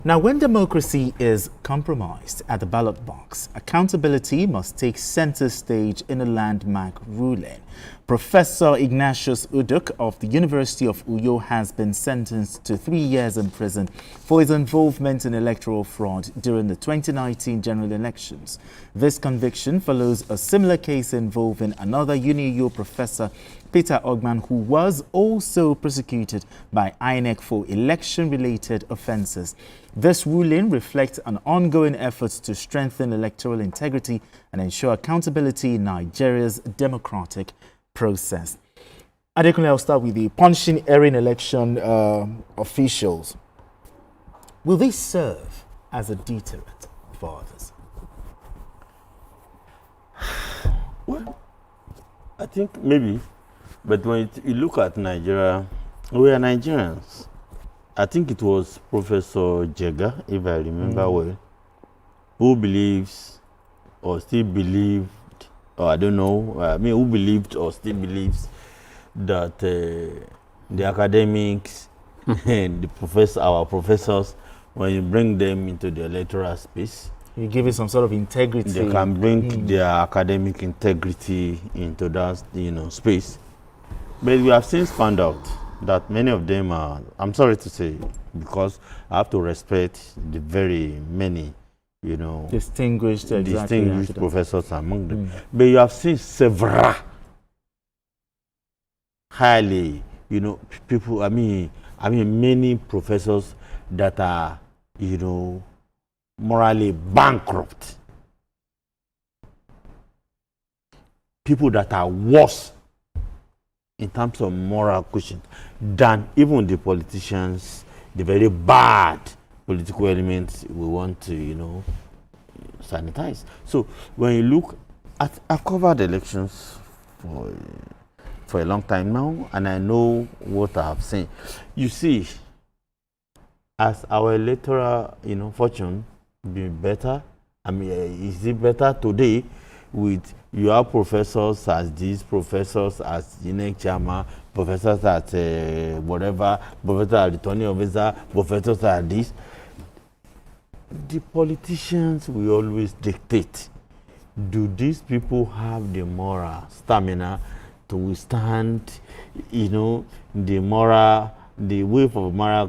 Now, when democracy is compromised at the ballot box, accountability must take center stage in a landmark ruling. Professor Ignatius Uduk of the University of UNIUYO has been sentenced to 3 years in prison for his involvement in electoral fraud during the 2019 general elections. This conviction follows a similar case involving another UNIUYO professor, Peter Ogman, who was also prosecuted by INEC for election-related offences. This ruling reflects an ongoing effort to strengthen electoral integrity and ensure accountability in Nigeria's democratic process. Adekunle, I'll start with the punishing erring election officials. Will they serve as a deterrent for others? Well, I think maybe. But when you look at Nigeria, we are Nigerians. I think it was Professor Jega, if I remember well, who believes or still believed, or I don't know, who believed or still believes that the academics and our professors, when you bring them into the electoral space, you give it some sort of integrity. They can bring their academic integrity into that, space. But we have since found out that many of them are, I'm sorry to say, because I have to respect the very many, distinguished professors among them. But you have seen several highly, people, many professors that are, morally bankrupt. People that are worse in terms of moral quotient than even the politicians, the very bad political elements we want to, sanitize. So when you look at, I've covered elections for a long time now, and I know what I have seen. You see, as our electoral, fortune be better, is it better today with you have professors as these, professors as UNEC chairman, professors at whatever, professors at returning officer, professors at this. The politicians will always dictate. Do these people have the moral stamina to withstand, the wave of moral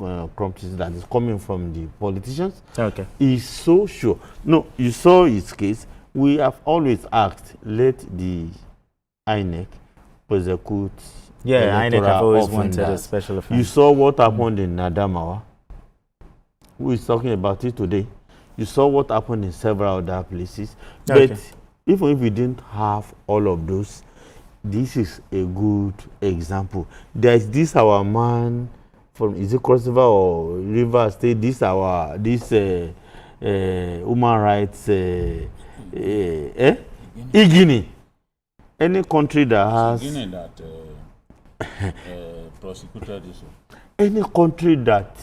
bankruptcy that is coming from the politicians? Okay. Is so sure. No, you saw his case. We have always asked, let the INEC prosecute. Yeah, INEC have always wanted a special offense. You saw what happened in Adamawa. Who is talking about it today? You saw what happened in several other places. Okay. But even if we didn't have all of those, this is a good example. There is this our man from, is it Cross River or River State? This human rights Guinea. Any country that has Guinea that prosecuted this one. Any country that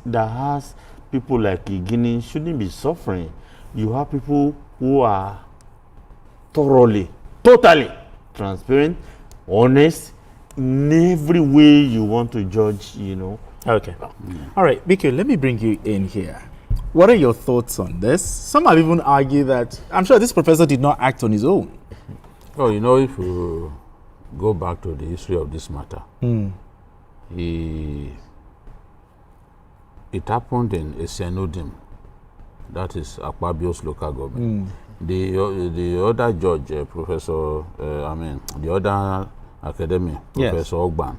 has people like Guinea shouldn't be suffering. You have people who are totally transparent, honest, in every way you want to judge, Okay. All right, Biko, let me bring you in here. What are your thoughts on this? Some have even argued that, I'm sure this professor did not act on his own. Oh, if you go back to the history of this matter, it happened in Essien Udim, that is Akwa Ibom local government. The other judge, the other academic, Professor Ogban,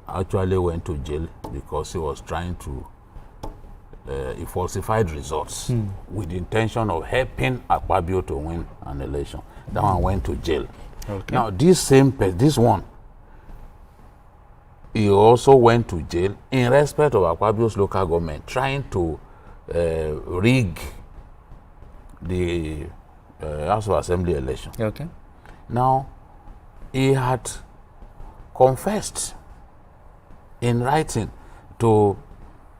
actually went to jail because he was trying to he falsified results with the intention of helping Akwa Ibom to win an election. That one went to jail. Okay. Now, this one, he also went to jail in respect of Akwa Ibom's local government, trying to rig the House of Assembly election. Okay. Now, he had confessed in writing to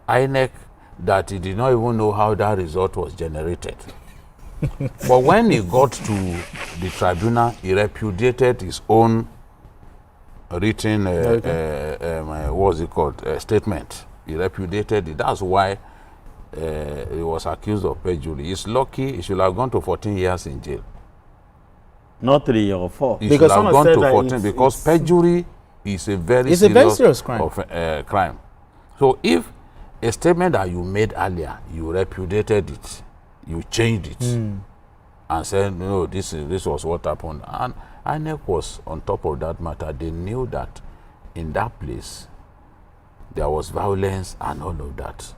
INEC that he did not even know how that result was generated. But when he got to the tribunal, he repudiated his own written, statement. he repudiated it. That's why he was accused of perjury. He's lucky. He should have gone to 14 years in jail. Not 3 or 4. He should have gone to 14 because perjury is a very serious crime. Crime. So if a statement that you made earlier, you repudiated it, you changed it, and said, no, this was what happened. And INEC was on top of that matter. They knew that in that place, there was violence and all of that.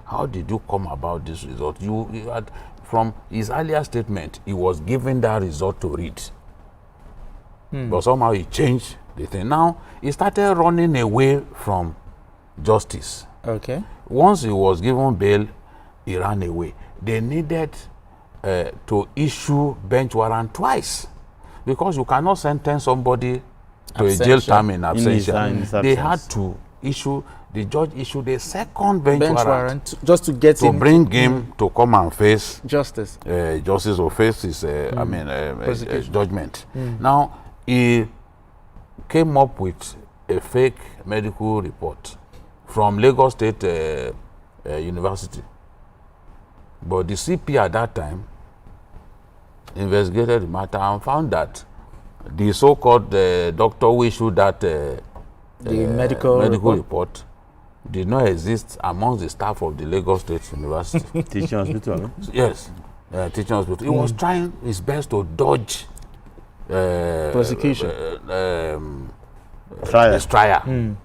How did you come about this result? You had, from his earlier statement, he was given that result to read. But somehow he changed the thing. Now, he started running away from justice. Okay. Once he was given bail, he ran away. They needed to issue bench warrant twice, because you cannot sentence somebody to a jail term in absentia. They had to issue, the judge issued a second bench warrant just to get him, bring him to come and face justice. Justice or face his judgment. Now, he came up with a fake medical report from Lagos State University. But the CP at that time investigated the matter and found that the so-called doctor who issued that medical report did not exist amongst the staff of the Lagos State University. Teaching hospital? Yes, teaching hospital. He was trying his best to dodge prosecution. Trial.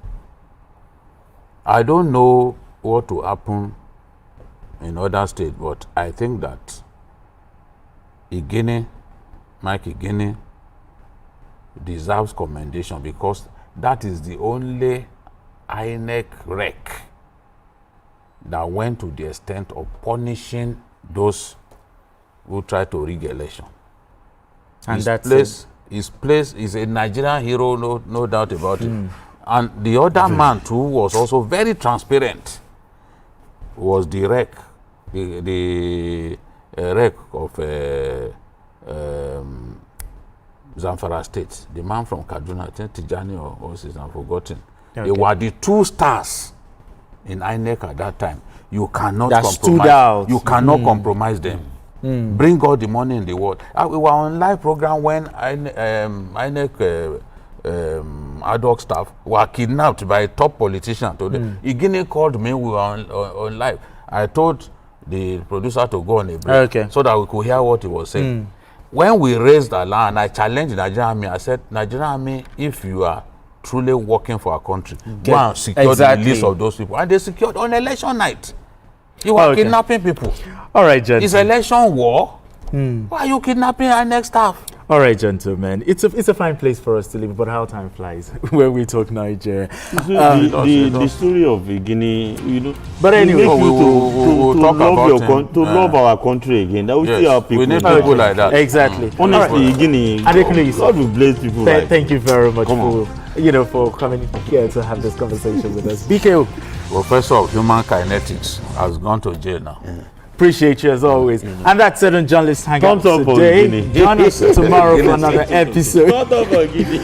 I don't know what will happen in other states, but I think that Mike Igini deserves commendation, because that is the only INEC rec that went to the extent of punishing those who try to rig election. And his place is a Nigerian hero, no doubt about it. And the other man too was also very transparent. Was the rec, the rec of Zamfara State, the man from Kaduna, I think Tijani or what's his name, I've forgotten. Okay. They were the 2 stars in INEC at that time. You cannot compromise. You cannot compromise them. Bring all the money in the world. We were on live program when INEC ad hoc staff were kidnapped by a top politician today. Igini called me, we were on live. I told the producer to go on a break so that we could hear what he was saying. When we raised the alarm, I challenged the Nigerian Army. I said, Nigerian Army, if you are truly working for our country, go and secure the list of those people. And they secured on election night. You are kidnapping people. All right, gentlemen. It's election war. Why are you kidnapping our next staff? All right, gentlemen. It's a fine place for us to live, but how time flies when we talk Nigeria. The story of Guinea, you know. But anyway, we'll talk about love our country again. That we see our people. We need people like that. Exactly. Honestly, Guinea. God will bless people. Thank you very much for coming here to have this conversation with us. BKO, Professor of Human Kinetics, has gone to jail now. Appreciate you as always. And that's it on Journalist Hangout today. Join us tomorrow for another episode.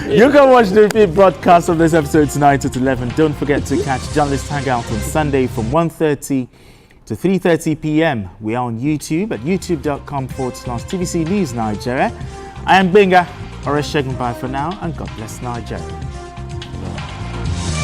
You can watch the repeat broadcast of this episode tonight at 11. Don't forget to catch Journalist Hangout on Sunday from 1:30 to 3:30 p.m. We are on YouTube at youtube.com/TVC News Nigeria. I am Benga. Bye for now, and God bless Nigeria.